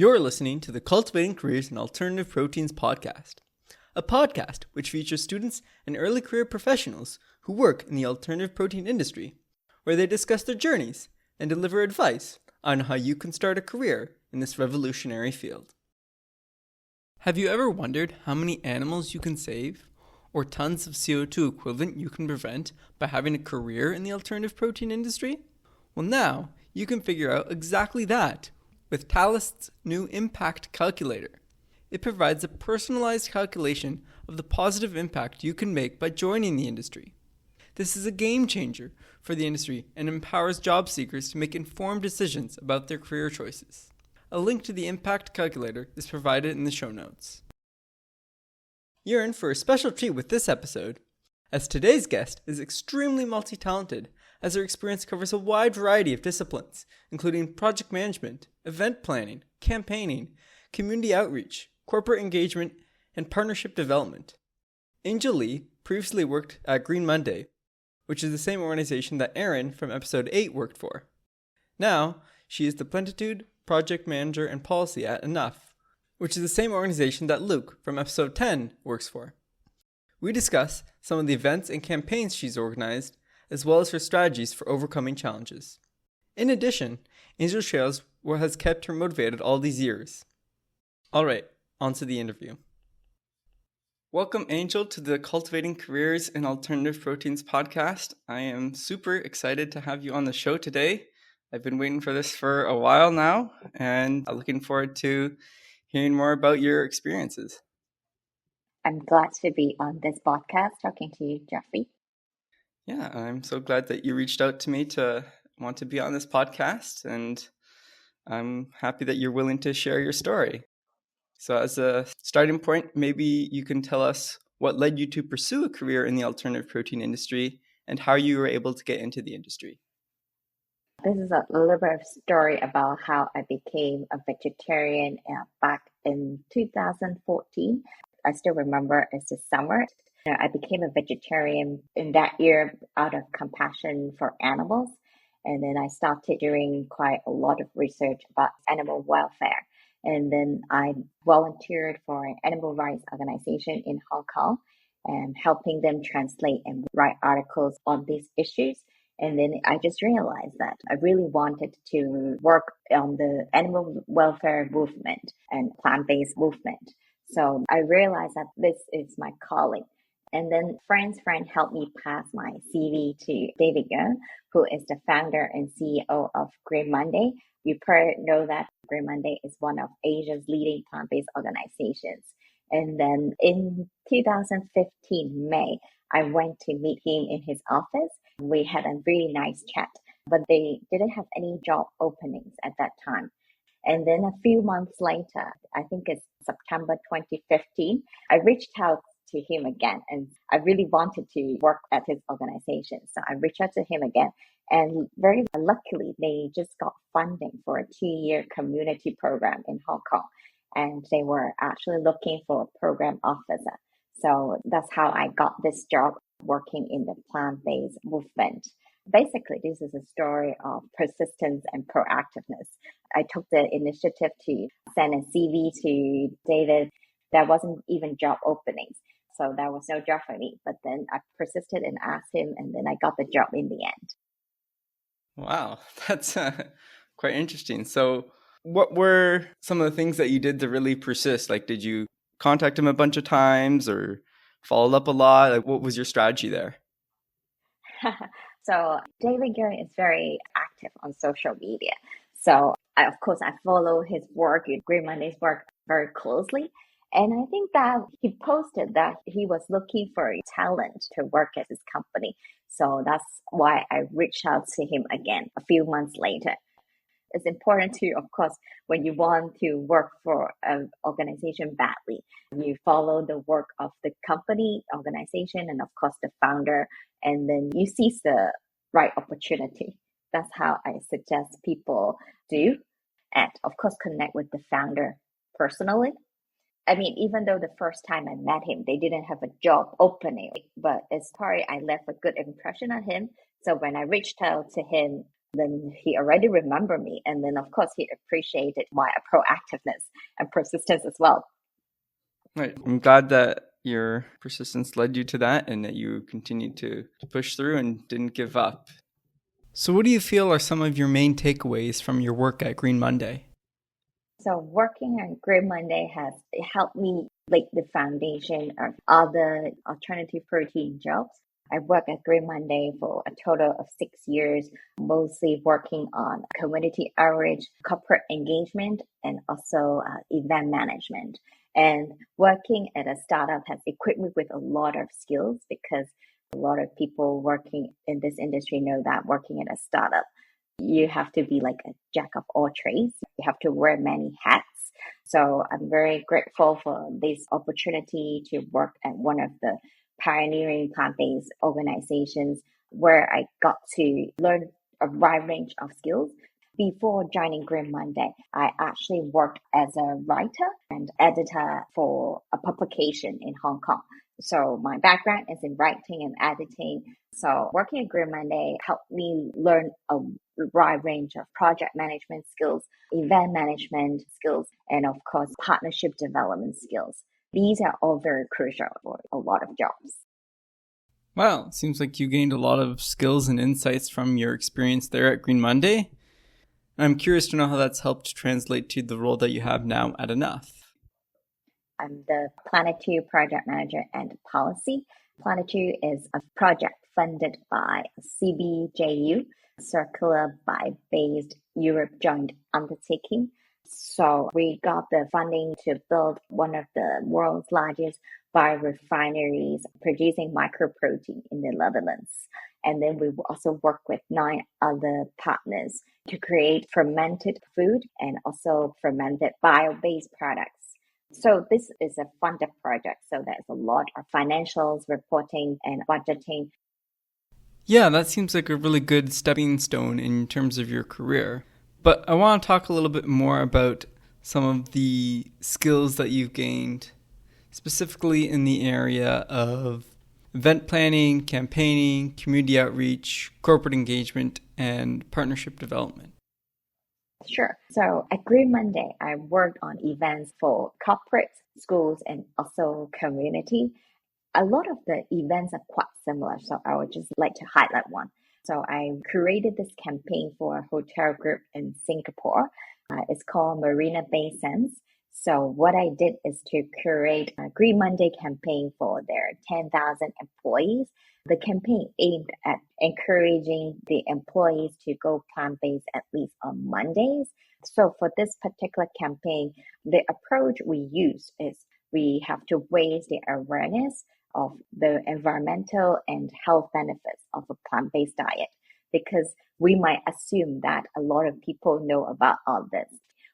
You're listening to the Cultivating Careers in Alternative Proteins podcast, a podcast which features students and early career professionals who work in the alternative protein industry, where they discuss their journeys and deliver advice on how you can start a career in this revolutionary field. Have you ever wondered how many animals you can save, or tons of CO2 equivalent you can prevent by having a career in the alternative protein industry? Well, now you can figure out exactly that with Talist's new Impact Calculator. It provides a personalized calculation of the positive impact you can make by joining the industry. This is a game changer for the industry and empowers job seekers to make informed decisions about their career choices. A link to the Impact Calculator is provided in the show notes. You're in for a special treat with this episode, as today's guest is extremely multi-talented, as her experience covers a wide variety of disciplines, including project management, event planning, campaigning, community outreach, corporate engagement, and partnership development. Angel Lee previously worked at Green Monday, which is the same organization that Erin from episode 8 worked for. Now, she is the Plenitude project manager and policy at Enough, which is the same organization that Luke from episode 10 works for. We discuss some of the events and campaigns she's organized, as well as her strategies for overcoming challenges. In addition, Angel shares what has kept her motivated all these years. All right, on to the interview. Welcome, Angel, to the Cultivating Careers in Alternative Proteins podcast. I am super excited to have you on the show today. I've been waiting for this for a while now, and I'm looking forward to hearing more about your experiences. I'm glad to be on this podcast talking to you, Jeffrey. Yeah, I'm so glad that you reached out to me to want to be on this podcast, and I'm happy that you're willing to share your story. So as a starting point, maybe you can tell us what led you to pursue a career in the alternative protein industry and how you were able to get into the industry. This is a little bit of story about how I became a vegetarian back in 2014. I still remember it's the summer. I became a vegetarian in that year out of compassion for animals. And then I started doing quite a lot of research about animal welfare. And then I volunteered for an animal rights organization in Hong Kong and helping them translate and write articles on these issues. And then I just realized that I really wanted to work on the animal welfare movement and plant-based movement. So I realized that this is my calling. And then friend helped me pass my CV to David Young, who is the founder and CEO of Green Monday. You probably know that Green Monday is one of Asia's leading plant-based organizations. And then in 2015, May, I went to meet him in his office. We had a really nice chat, but they didn't have any job openings at that time. And then a few months later, I think it's September 2015, I reached out to him again, and I really wanted to work at his organization. So I reached out to him again, and very luckily, they just got funding for a 2-year community program in Hong Kong, and they were actually looking for a program officer. So that's how I got this job working in the plant-based movement. Basically, this is a story of persistence and proactiveness. I took the initiative to send a CV to David. There wasn't even job openings, so there was no job for me. But then I persisted and asked him, and then I got the job in the end. Wow, that's quite interesting. So what were some of the things that you did to really persist? Like, did you contact him a bunch of times or follow up a lot? Like, what was your strategy there? So David Gary is very active on social media. So of course, I follow his work, Green Monday's work, very closely. And I think that he posted that he was looking for talent to work at his company. So that's why I reached out to him again a few months later. It's important to, of course, when you want to work for an organization badly, you follow the work of the company, organization, and of course the founder, and then you seize the right opportunity. That's how I suggest people do. And of course, connect with the founder personally. I mean, even though the first time I met him, they didn't have a job opening, but it's probably I left a good impression on him. So when I reached out to him Then he already remembered me. And then, of course, he appreciated my proactiveness and persistence as well. Right. I'm glad that your persistence led you to that and that you continued to push through and didn't give up. So what do you feel are some of your main takeaways from your work at Green Monday? So working at Green Monday has helped me lay the foundation of other alternative protein jobs. I worked at Green Monday for a total of 6 years, mostly working on community outreach, corporate engagement, and also event management. And working at a startup has equipped me with a lot of skills because a lot of people working in this industry know that working at a startup, you have to be like a jack of all trades. You have to wear many hats. So I'm very grateful for this opportunity to work at one of the pioneering plant-based organizations where I got to learn a wide range of skills. Before joining Green Monday, I actually worked as a writer and editor for a publication in Hong Kong. So my background is in writing and editing. So working at Green Monday helped me learn a wide range of project management skills, event management skills, and of course, partnership development skills. These are all very crucial for a lot of jobs. Wow, it seems like you gained a lot of skills and insights from your experience there at Green Monday. I'm curious to know how that's helped translate to the role that you have now at Enough. I'm the Plenitude project manager and policy. Plenitude is a project funded by CBJU, Circular by Based Europe Joint Undertaking. So we got the funding to build one of the world's largest biorefineries producing microprotein in the Netherlands. And then we also work with 9 other partners to create fermented food and also fermented bio-based products. So this is a funded project. So there's a lot of financials, reporting, and budgeting. Yeah, that seems like a really good stepping stone in terms of your career. But I want to talk a little bit more about some of the skills that you've gained, specifically in the area of event planning, campaigning, community outreach, corporate engagement, and partnership development. Sure. So at Green Monday, I worked on events for corporates, schools, and also community. A lot of the events are quite similar, so I would just like to highlight one. So I created this campaign for a hotel group in Singapore. It's called Marina Bay Sands. So what I did is to curate a Green Monday campaign for their 10,000 employees. The campaign aimed at encouraging the employees to go plant-based at least on Mondays. So for this particular campaign, the approach we use is we have to raise the awareness of the environmental and health benefits of a plant-based diet because we might assume that a lot of people know about all this.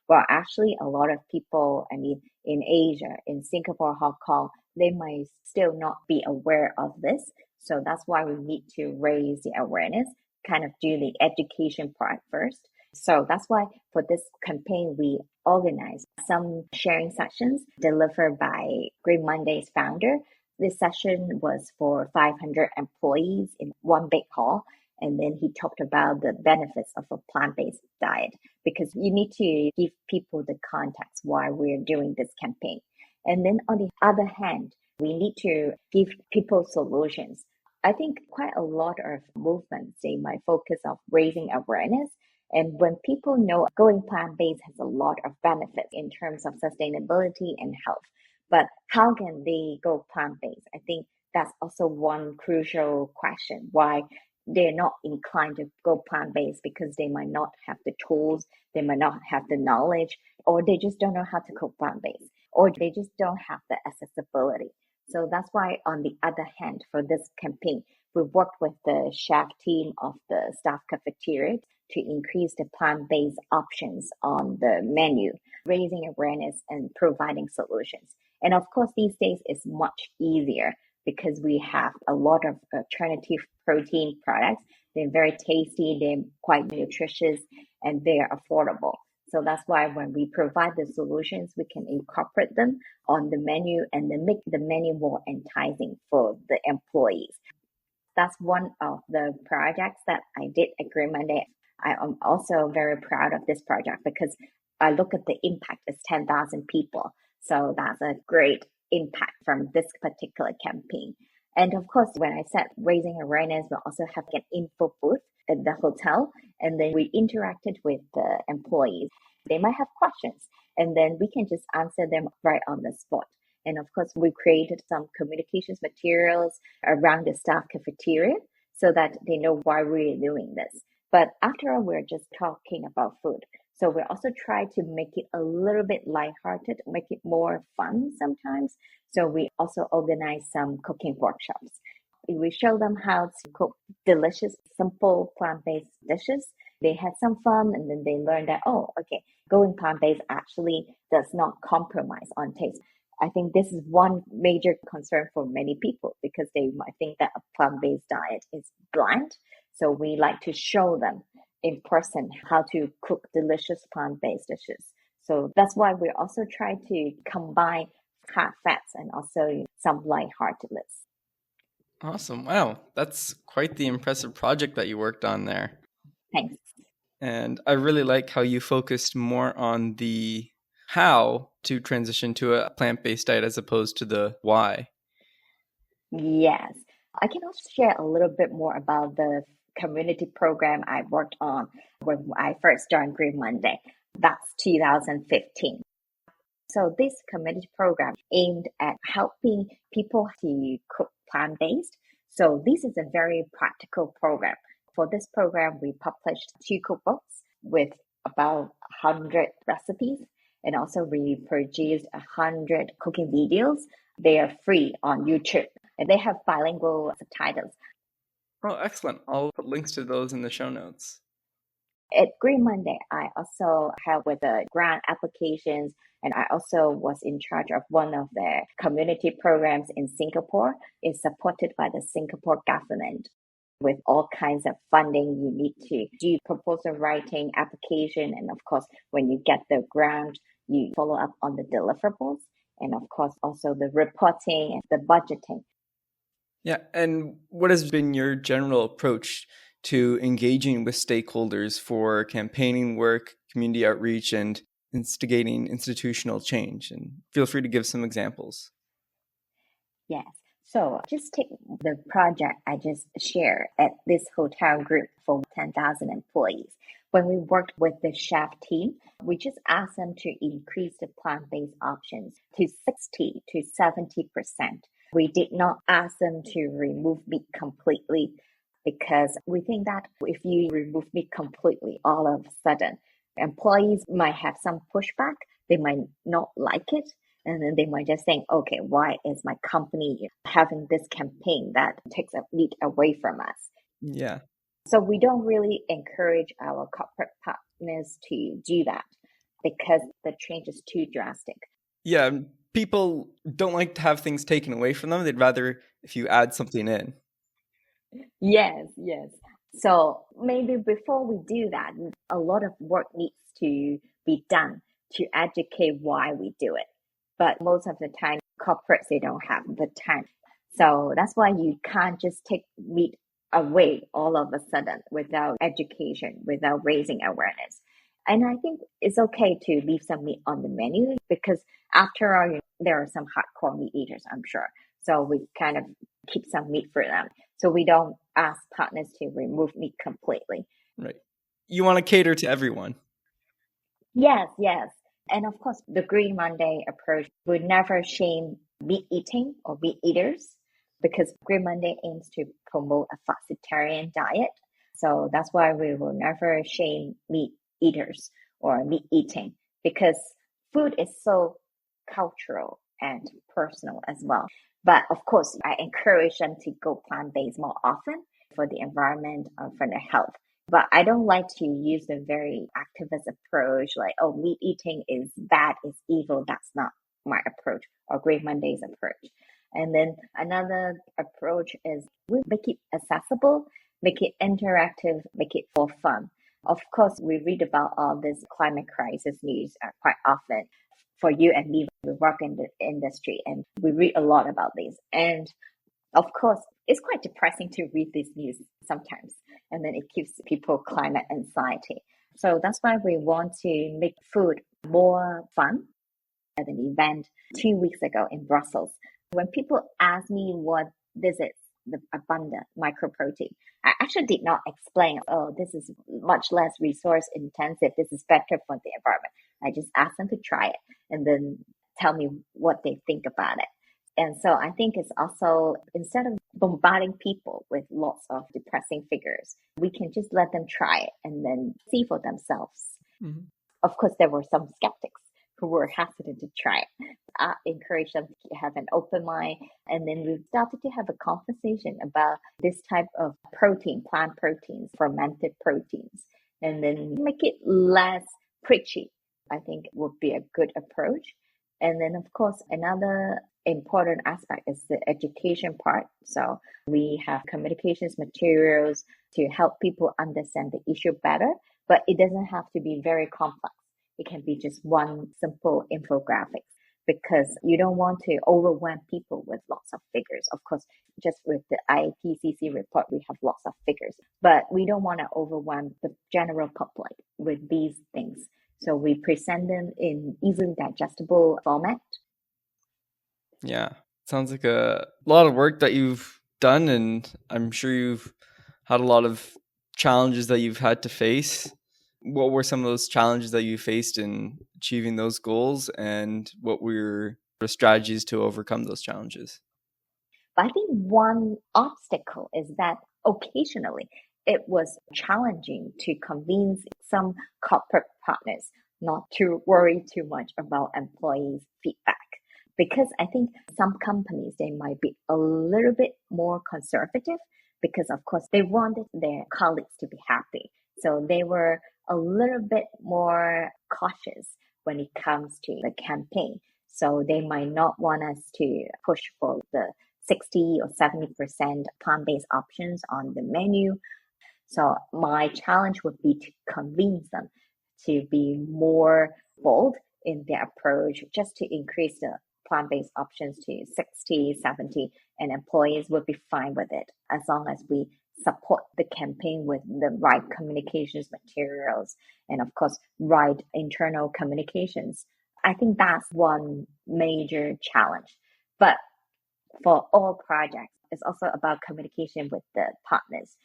Well, actually, a lot of people, in Asia, in Singapore, Hong Kong, they might still not be aware of this. So that's why we need to raise the awareness, kind of do the education part first. So that's why for this campaign, we organized some sharing sessions delivered by Green Monday's founder. This session was for 500 employees in one big hall. And then he talked about the benefits of a plant-based diet because you need to give people the context why we're doing this campaign. And then on the other hand, we need to give people solutions. I think quite a lot of movements, they might focus on raising awareness. And when people know going plant-based has a lot of benefits in terms of sustainability and health, but how can they go plant-based? I think that's also one crucial question. Why they're not inclined to go plant-based because they might not have the tools, they might not have the knowledge, or they just don't know how to cook plant-based, or they just don't have the accessibility. So that's why, on the other hand, for this campaign, we worked with the chef team of the staff cafeteria to increase the plant-based options on the menu, raising awareness and providing solutions. And of course, these days it's much easier because we have a lot of alternative protein products. They're very tasty, they're quite nutritious, and they're affordable. So that's why when we provide the solutions, we can incorporate them on the menu and then make the menu more enticing for the employees. That's one of the projects that I did at Green Monday. I am also very proud of this project because I look at the impact as 10,000 people. So that's a great impact from this particular campaign. And of course, when I said raising awareness, we also have an info booth at the hotel. And then we interacted with the employees. They might have questions, and then we can just answer them right on the spot. And of course, we created some communications materials around the staff cafeteria so that they know why we're doing this. But after all, we're just talking about food. So we also try to make it a little bit lighthearted, make it more fun sometimes. So we also organize some cooking workshops. We show them how to cook delicious, simple plant-based dishes. They had some fun and then they learned that, oh, okay, going plant-based actually does not compromise on taste. I think this is one major concern for many people because they might think that a plant-based diet is bland. So we like to show them in person how to cook delicious plant-based dishes. So that's why we also try to combine hard fats and also some lightheartedness. Awesome. Wow. That's quite the impressive project that you worked on there. Thanks. And I really like how you focused more on the how to transition to a plant-based diet as opposed to the why. Yes. I can also share a little bit more about the community program I worked on when I first joined Green Monday. That's 2015. So this community program aimed at helping people to cook plant-based. So this is a very practical program. For this program, we published 2 cookbooks with about 100 recipes, and also we produced 100 cooking videos. They are free on YouTube, and they have bilingual subtitles. Oh, excellent. I'll put links to those in the show notes. At Green Monday, I also helped with the grant applications, and I also was in charge of one of the community programs in Singapore. It's supported by the Singapore government with all kinds of funding. You need to do proposal writing, application, and of course, when you get the grant, you follow up on the deliverables, and of course, also the reporting and the budgeting. Yeah. And what has been your general approach to engaging with stakeholders for campaigning work, community outreach, and instigating institutional change? And feel free to give some examples. Yes. So just take the project I just shared at this hotel group for 10,000 employees. When we worked with the chef team, we just asked them to increase the plant-based options to 60 to 70%. We did not ask them to remove meat completely because we think that if you remove meat completely, all of a sudden, employees might have some pushback. They might not like it. And then they might just think, okay, why is my company having this campaign that takes meat away from us? Yeah. So we don't really encourage our corporate partners to do that because the change is too drastic. Yeah. People don't like to have things taken away from them. They'd rather if you add something in. Yes, yes. So maybe before we do that, a lot of work needs to be done to educate why we do it. But most of the time, corporates, they don't have the time. So that's why you can't just take meat away all of a sudden without education, without raising awareness. And I think it's okay to leave some meat on the menu because after all, there are some hardcore meat eaters, I'm sure. So we kind of keep some meat for them. So we don't ask partners to remove meat completely. Right. You want to cater to everyone. Yes, yes. And of course, the Green Monday approach would never shame meat eating or meat eaters because Green Monday aims to promote a flexitarian diet. So that's why we will never shame meat eaters or meat eating because food is so cultural and personal as well. But of course, I encourage them to go plant-based more often for the environment and for their health. But I don't like to use a very activist approach like, oh, meat eating is bad, is evil. That's not my approach or Green Monday's approach. And then another approach is we make it accessible, make it interactive, make it for fun. Of course, we read about all this climate crisis news quite often. For you and me, we work in the industry and we read a lot about this. And of course, it's quite depressing to read this news sometimes. And then it gives people climate anxiety. So that's why we want to make food more fun. At an event 2 weeks ago in Brussels, when people ask me what this is, the abundant microprotein, I actually did not explain, oh, this is much less resource intensive, this is better for the environment. I just asked them to try it and then tell me what they think about it. And so I think it's also, instead of bombarding people with lots of depressing figures, we can just let them try it and then see for themselves. Mm-hmm. Of course, there were some skeptics who were hesitant to try it. I encouraged them to have an open mind. And then we started to have a conversation about this type of protein, plant proteins, fermented proteins, and then make it less preachy. I think would be a good approach. And then, of course, another important aspect is the education part. So we have communications materials to help people understand the issue better, but it doesn't have to be very complex. It can be just one simple infographic because you don't want to overwhelm people with lots of figures. Of course, just with the IPCC report, we have lots of figures, but we don't want to overwhelm the general public with these things. So we present them in easily digestible format. Yeah, sounds like a lot of work that you've done, and I'm sure you've had a lot of challenges that you've had to face. What were some of those challenges that you faced in achieving those goals, and what were the strategies to overcome those challenges? But I think one obstacle is that occasionally it was challenging to convince some corporate partners not to worry too much about employees' feedback. Because I think some companies, they might be a little bit more conservative because, of course, they wanted their colleagues to be happy. So they were a little bit more cautious when it comes to the campaign. So they might not want us to push for the 60 or 70% plant-based options on the menu. So my challenge would be to convince them to be more bold in their approach, just to increase the plant-based options to 60, 70, and employees would be fine with it as long as we support the campaign with the right communications materials and, of course, right internal communications. I think that's one major challenge. But for all projects, it's also about communication with the partners.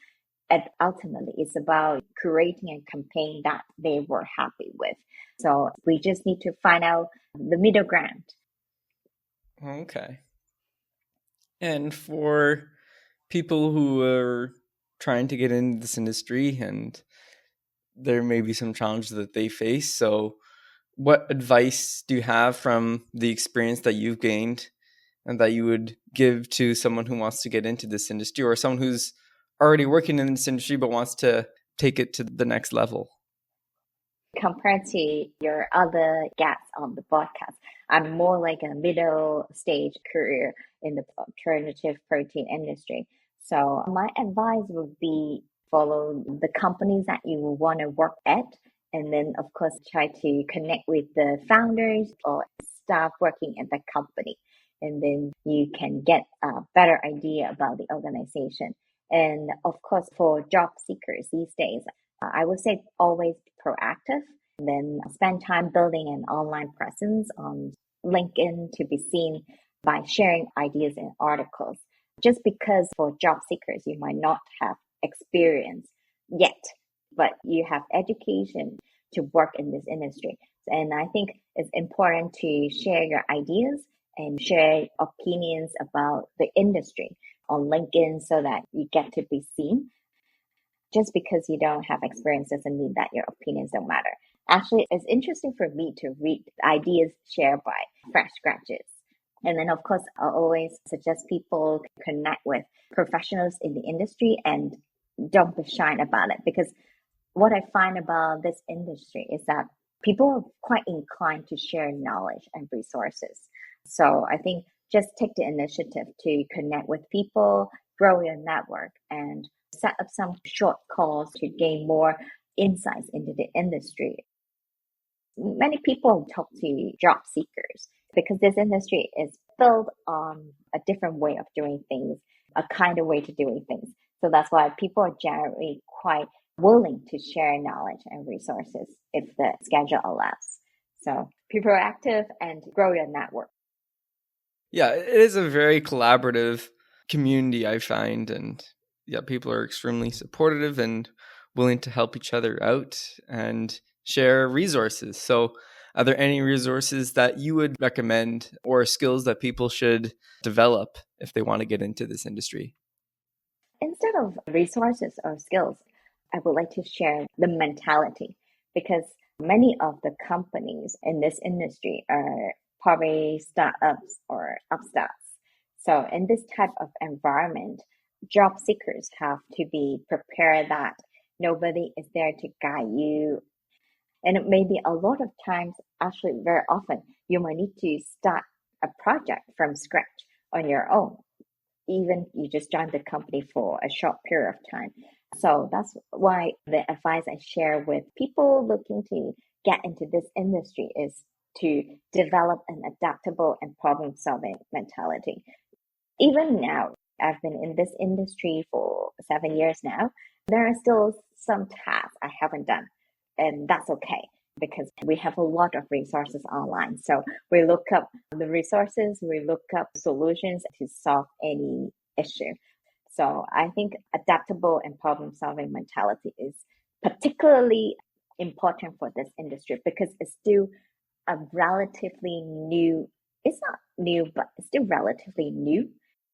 And ultimately, it's about creating a campaign that they were happy with. So we just need to find out the middle ground. Okay. And for people who are trying to get into this industry, and there may be some challenges that they face. So what advice do you have from the experience that you've gained and that you would give to someone who wants to get into this industry, or someone who's already working in this industry but wants to take it to the next level? Compared to your other guests on the podcast, I'm more like a middle stage career in the alternative protein industry. So my advice would be follow the companies that you want to work at. And then, of course, try to connect with the founders or staff working at the company. And then you can get a better idea about the organization. And of course, for job seekers these days, I would say always be proactive, and then spend time building an online presence on LinkedIn to be seen by sharing ideas and articles. Just because for job seekers, you might not have experience yet, but you have education to work in this industry. And I think it's important to share your ideas and share opinions about the industry on LinkedIn so that you get to be seen. Just because you don't have experience doesn't mean that your opinions don't matter. Actually, it's interesting for me to read ideas shared by fresh graduates. And then, of course, I always suggest people connect with professionals in the industry and don't be shy about it. Because what I find about this industry is that people are quite inclined to share knowledge and resources. So I think just take the initiative to connect with people, grow your network, and set up some short calls to gain more insights into the industry. Many people talk to job seekers because this industry is built on a different way of doing things. a kinder way to doing things. So that's why people are generally quite willing to share knowledge and resources if the schedule allows. So be proactive and grow your network. Yeah, it is a very collaborative community, I find. And yeah, people are extremely supportive and willing to help each other out and share resources. So, are there any resources that you would recommend or skills that people should develop if they want to get into this industry? Instead of resources or skills, I would like to share the mentality because many of the companies in this industry are probably startups or upstarts. So, in this type of environment, job seekers have to be prepared that nobody is there to guide you. And it may be a lot of times, actually, very often, you might need to start a project from scratch on your own even you just joined the company for a short period of time. So that's why the advice I share with people looking to get into this industry is to develop an adaptable and problem solving mentality. Even now, I've been in this industry for 7 years now. There are still some tasks I haven't done, and that's okay because we have a lot of resources online. So we look up the resources, we look up solutions to solve any issue. So I think adaptable and problem solving mentality is particularly important for this industry because it's still a relatively new, it's not new, but it's still relatively new.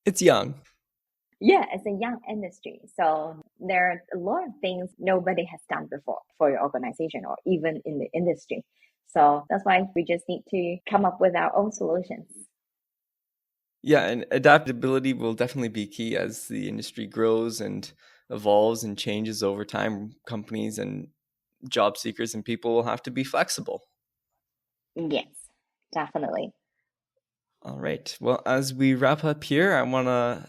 It's young. Yeah, it's a young industry. So there are a lot of things nobody has done before for your organization or even in the industry. So that's why we just need to come up with our own solutions. Yeah, and adaptability will definitely be key as the industry grows and evolves and changes over time. Companies and job seekers and people will have to be flexible. Yes, definitely. All right. Well, as we wrap up here, I want to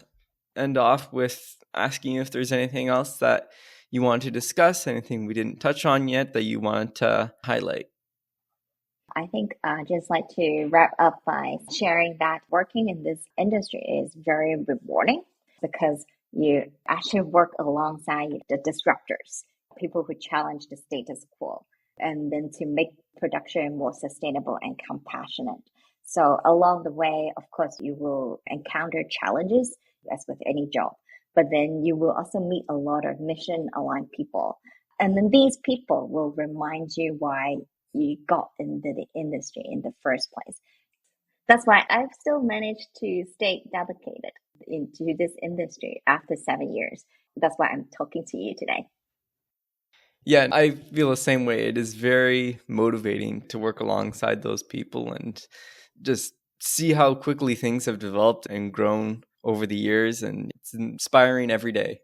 end off with asking you if there's anything else that you want to discuss, anything we didn't touch on yet that you wanted to highlight. I think I just like to wrap up by sharing that working in this industry is very rewarding because you actually work alongside the disruptors, people who challenge the status quo, and then to make production more sustainable and compassionate. So along the way, of course, you will encounter challenges as with any job, but then you will also meet a lot of mission aligned people. And then these people will remind you why you got into the industry in the first place. That's why I've still managed to stay dedicated into this industry after 7 years. That's why I'm talking to you today. Yeah, I feel the same way. It is very motivating to work alongside those people and just see how quickly things have developed and grown over the years. And it's inspiring every day.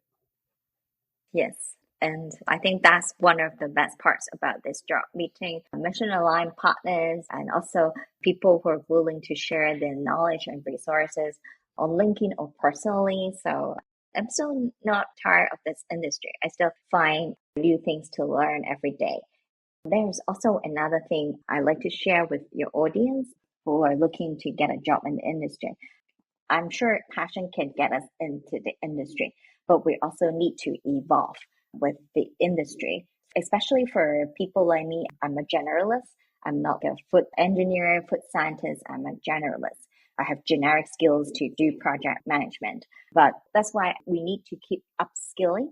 Yes. And I think that's one of the best parts about this job, meeting mission aligned partners and also people who are willing to share their knowledge and resources on LinkedIn or personally. So I'm still not tired of this industry. I still find new things to learn every day. There's also another thing I like to share with your audience who are looking to get a job in the industry. I'm sure passion can get us into the industry, but we also need to evolve with the industry, especially for people like me. I'm a generalist. I'm not a food engineer, food scientist. I'm a generalist. I have generic skills to do project management, but that's why we need to keep upskilling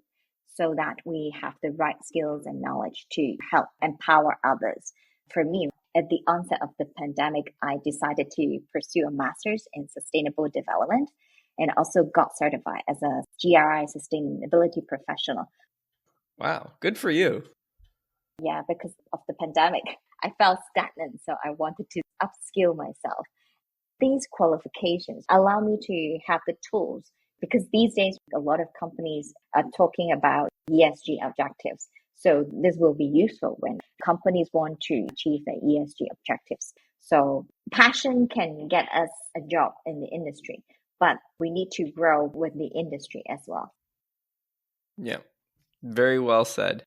so that we have the right skills and knowledge to help empower others. For me, at the onset of the pandemic, I decided to pursue a master's in sustainable development and also got certified as a GRI sustainability professional. Wow, good for you. Yeah, because of the pandemic, I felt stagnant, so I wanted to upskill myself. These qualifications allow me to have the tools because these days a lot of companies are talking about ESG objectives. So this will be useful when companies want to achieve their ESG objectives. So passion can get us a job in the industry, but we need to grow with the industry as well. Yeah, very well said.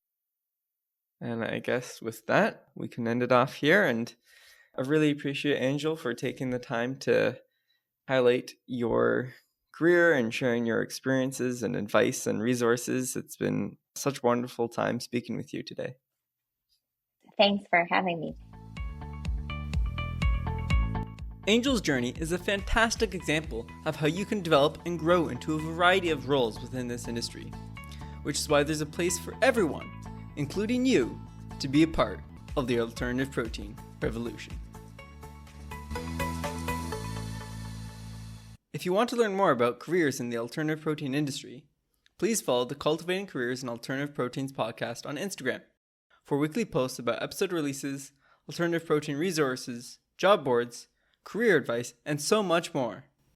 And I guess with that, we can end it off here. And I really appreciate Angel for taking the time to highlight your career and sharing your experiences and advice and resources. It's been such a wonderful time speaking with you today. Thanks for having me. Angel's journey is a fantastic example of how you can develop and grow into a variety of roles within this industry, which is why there's a place for everyone, including you, to be a part of the alternative protein revolution. If you want to learn more about careers in the alternative protein industry, please follow the Cultivating Careers in Alternative Proteins podcast on Instagram for weekly posts about episode releases, alternative protein resources, job boards, career advice, and so much more.